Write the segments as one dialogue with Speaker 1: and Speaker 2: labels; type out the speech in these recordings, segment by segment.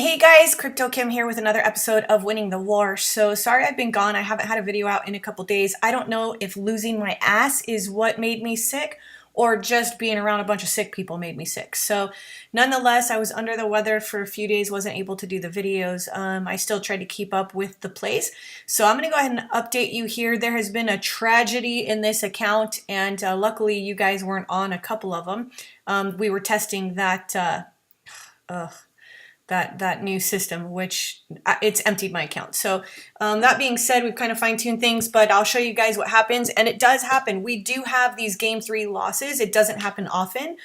Speaker 1: Hey guys, Crypto Kim here with another episode of Winning the War. So sorry I've been gone. I haven't had a video out in a couple days. I don't know if losing my ass is what made me sick or just being around a bunch of sick people made me sick. So nonetheless, I was under the weather for a few days, wasn't able to do the videos. I still tried to keep up with the plays. So I'm going to go ahead and update you here. There has been a tragedy in this account, and luckily you guys weren't on a couple of them. We were testing that new system, which it's emptied my account. So that being said, we've kind of fine-tuned things, but I'll show you guys what happens. And it does happen. We do have these game 3 losses. It doesn't happen often.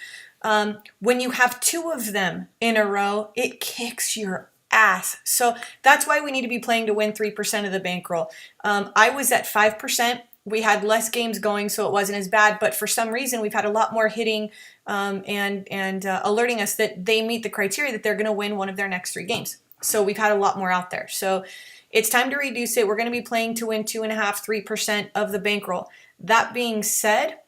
Speaker 1: When you have 2 of them in a row, it kicks your ass. So that's why we need to be playing to win 3% of the bankroll. I was at 5%. We had less games going, so it wasn't as bad. But for some reason, we've had a lot more hitting and alerting us that they meet the criteria that they're going to win one of their next 3 games. So we've had a lot more out there. So it's time to reduce it. We're going to be playing to win 2.5%, 3% of the bankroll. That being said,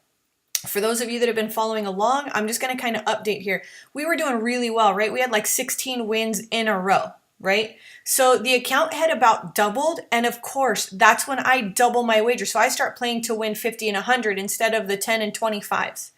Speaker 1: for those of you that have been following along, I'm just going to kind of update here. We were doing really well, right? We had like 16 wins in a row, right? So the account had about doubled, and of course, that's when I double my wager. So I start playing to win 50 and 100 instead of the 10 and 25s.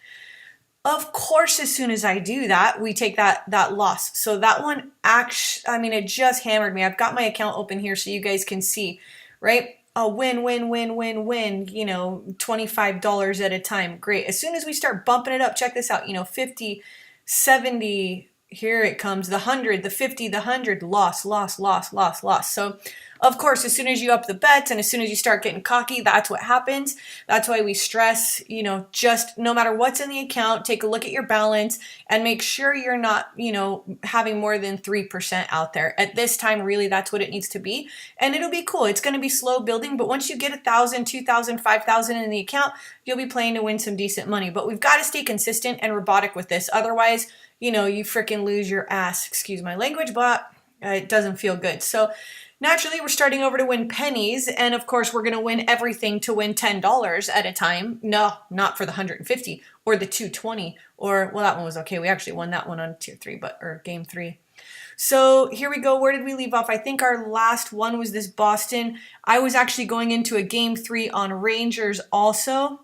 Speaker 1: Of course, as soon as I do that, we take that loss. So that one actually, I mean, it just hammered me. I've got my account open here so you guys can see, right? A win, win, win, win, win, you know, $25 at a time. Great. As soon as we start bumping it up, check this out, you know, 50, 70, here it comes, the 100, the 50, the 100, loss, loss, loss, loss, loss. So of course, as soon as you up the bets and as soon as you start getting cocky, that's what happens. That's why we stress, you know, just no matter what's in the account, take a look at your balance and make sure you're not, you know, having more than 3% out there. At this time, really, that's what it needs to be. And it'll be cool. It's going to be slow building, but once you get 1,000, 2,000, 5,000 in the account, you'll be playing to win some decent money. But we've got to stay consistent and robotic with this. Otherwise, you know, you freaking lose your ass. Excuse my language, but it doesn't feel good. So naturally, we're starting over to win pennies, and of course, we're going to win everything to win $10 at a time. No, not for the 150 or the 220, or, well, that one was okay. We actually won that one on tier 3, or game 3. So here we go. Where did we leave off? I think our last one was this Boston. I was actually going into a game 3 on Rangers also.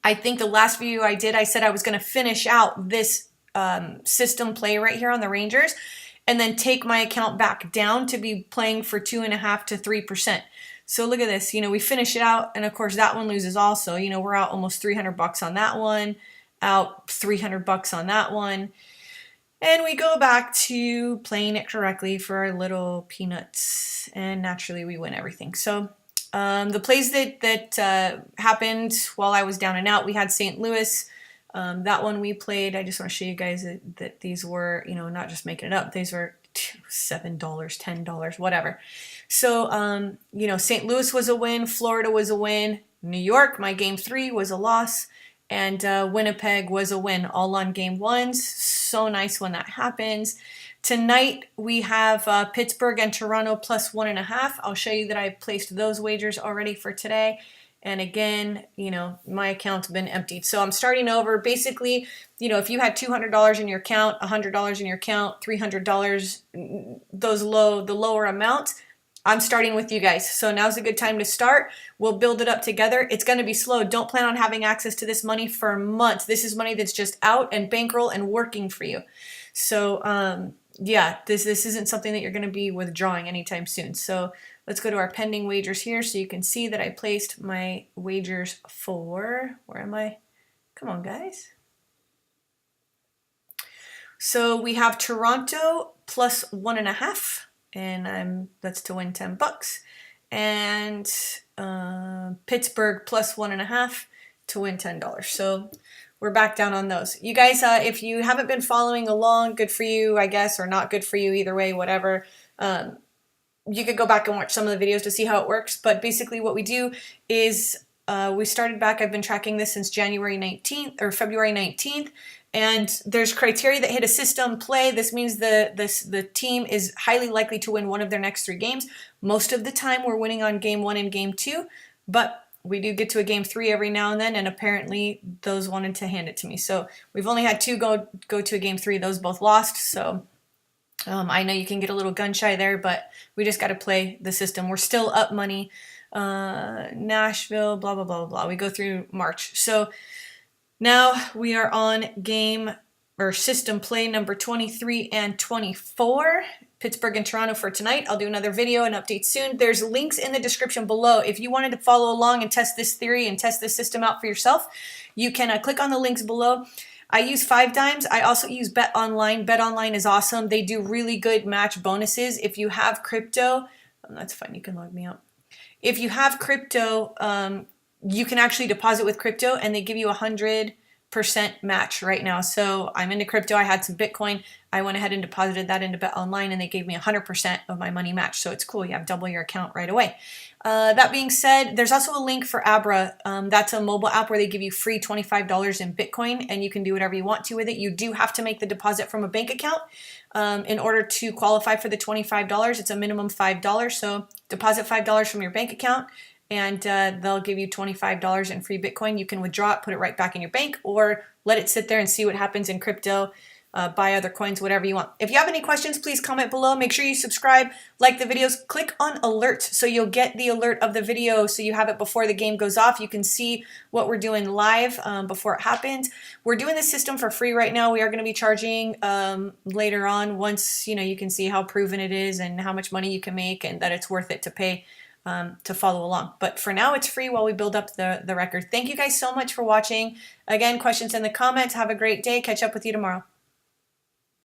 Speaker 1: I think the last video I did, I said I was going to finish out this system play right here on the Rangers and then take my account back down to be playing for 2.5% to 3%. So look at this, you know, we finish it out, and of course that one loses also. You know, we're out almost 300 bucks on that one, out 300 bucks on that one. And we go back to playing it correctly for our little peanuts, and naturally we win everything. So the plays that happened while I was down and out, we had St. Louis. That one we played. I just want to show you guys that these were, you know, not just making it up. These were $7, $10, whatever. So, you know, St. Louis was a win. Florida was a win. New York, my game 3 was a loss. And Winnipeg was a win, all on game 1s. So nice when that happens. Tonight we have Pittsburgh and Toronto plus 1.5. I'll show you that I placed those wagers already for today. And again, you know, my account's been emptied. So I'm starting over. Basically, you know, if you had $200 in your account, $100 in your account, $300, the lower amounts, I'm starting with you guys. So now's a good time to start. We'll build it up together. It's going to be slow. Don't plan on having access to this money for months. This is money that's just out and bankroll and working for you. So, yeah, this isn't something that you're going to be withdrawing anytime soon. So let's go to our pending wagers here so you can see that I placed my wagers for, where am I? Come on, guys. So we have Toronto plus 1.5, and that's to win 10 bucks. And Pittsburgh plus 1.5 to win $10. So we're back down on those. You guys, if you haven't been following along, good for you, I guess, or not good for you, either way, whatever. You could go back and watch some of the videos to see how it works. But basically what we do is we started back, I've been tracking this since January 19th or February 19th. And there's criteria that hit a system play. This means the team is highly likely to win one of their next 3 games. Most of the time we're winning on game 1 and game 2, but we do get to a game 3 every now and then, and apparently those wanted to hand it to me. So we've only had 2 go to a game 3. Those both lost. So I know you can get a little gun shy there, but we just got to play the system. We're still up money. Nashville, blah, blah, blah, blah. We go through March. So now we are on game or system play number 23 and 24. Pittsburgh and Toronto for tonight. I'll do another video and update soon. There's links in the description below. If you wanted to follow along and test this theory and test this system out for yourself, you can click on the links below. I use 5Dimes. I also use Bet Online. Bet Online is awesome. They do really good match bonuses. If you have crypto, that's fine. You can log me out. If you have crypto, you can actually deposit with crypto, and they give you 100% match right now. So I'm into crypto. I had some Bitcoin. I went ahead and deposited that into Bet Online, and they gave me 100% of my money match. So it's cool. You have double your account right away. That being said, there's also a link for Abra. That's a mobile app where they give you free $25 in Bitcoin, and you can do whatever you want to with it. You do have to make the deposit from a bank account in order to qualify for the $25. It's a minimum $5. So deposit $5 from your bank account, and they'll give you $25 in free Bitcoin. You can withdraw it, put it right back in your bank, or let it sit there and see what happens in crypto. Buy other coins, whatever you want. If you have any questions, please comment below. Make sure you subscribe, like the videos, click on alerts so you'll get the alert of the video so you have it before the game goes off. You can see what we're doing live before it happens. We're doing this system for free right now. We are going to be charging later on once you can see how proven it is and how much money you can make and that it's worth it to pay to follow along. But for now, it's free while we build up the record. Thank you guys so much for watching. Again, questions in the comments. Have a great day. Catch up with you tomorrow.